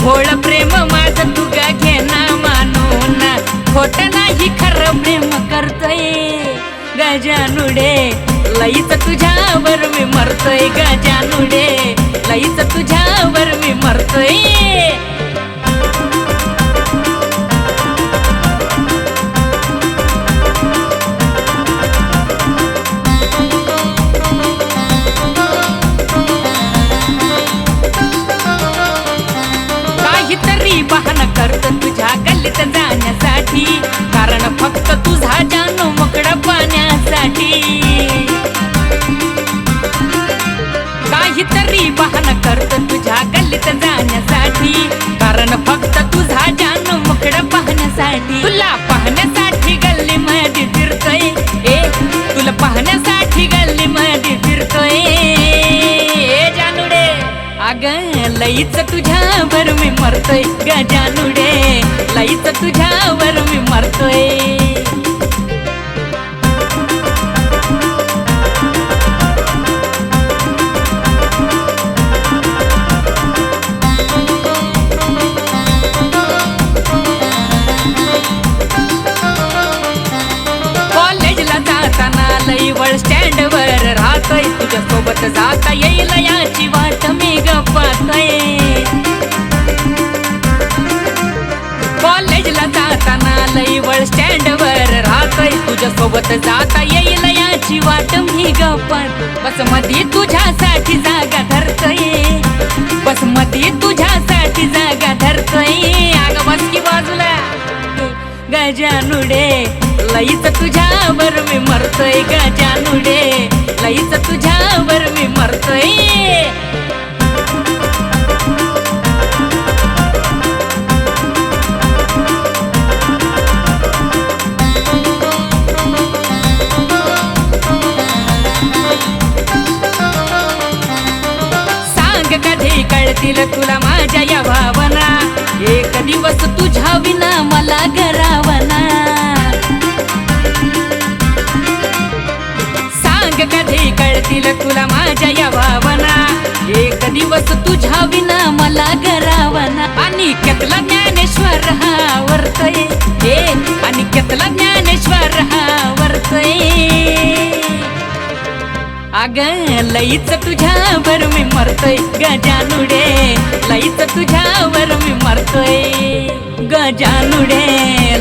भोळ प्रेम माझं तुगा घेना मानून खोट नाही खरं प्रेम करतोय गजानुडे लईच तुझ्यावर मी मरतोय गजानुडे लईच तुझ्यावर मी मरतोय काहीतरी बहाणा करत तुझ्या गल्लीत जाण्यासाठी कारण फक्त तुझा जानू मोकळा पाण्यासाठी काहीतरी बहाणा करत तुझ्या गल्लीत जाण्यासाठी कारण फक्त तुझा जानू मोकळा पाहण्यासाठी तुला पाहण्यासाठी गल्ली मध्ये फिरतोय तुला पाहण्यासाठी गल्ली मध्ये फिरतोय जानुडे अग लईच तुझ्यावर मी मरतोय गजानुडे लईच तुझ्यावर मी मरतोय कॉलेजला जाताना लईवळ स्टँड वर राहतोय तुझ्या सोबत जाता येईल याची वाट मी गप्पातोय कॉलेजला जाताना लईवळ स्टँड वर राहतोय तुझ्या सोबत जाता येईल याची वाट मी गप्पात बस मध्ये तुझ्यासाठी जागा धरतोय बस मध्ये तुझ्यासाठी जागा धरतोय अग बस की बाजूला गजानुडे लईच तुझ्यावर मी मरतोय गजानुडे लईच तुझ्यावर मी मरतोय सांग कधी कळतील तुला माझ्या या भावना एक दिवस तुझ्या विना मला गरावना सांग कधी कळतील तुला माझ्या या भावना एक दिवस तुझ्या विना मला गरावना आणि केतला ज्ञानेश्वर हा वर्तय आणि केतला ज्ञानेश्वर हा वर्तय अग लईच तुझ्यावर मी मरतोय गजानुडे लईच तुझ्यावर मी मरतोय गजानुडे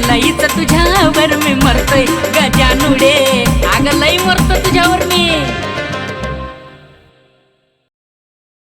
लईच तुझ्यावर मी मरतोय गजानुडे अग लई मरतो तुझ्यावर मी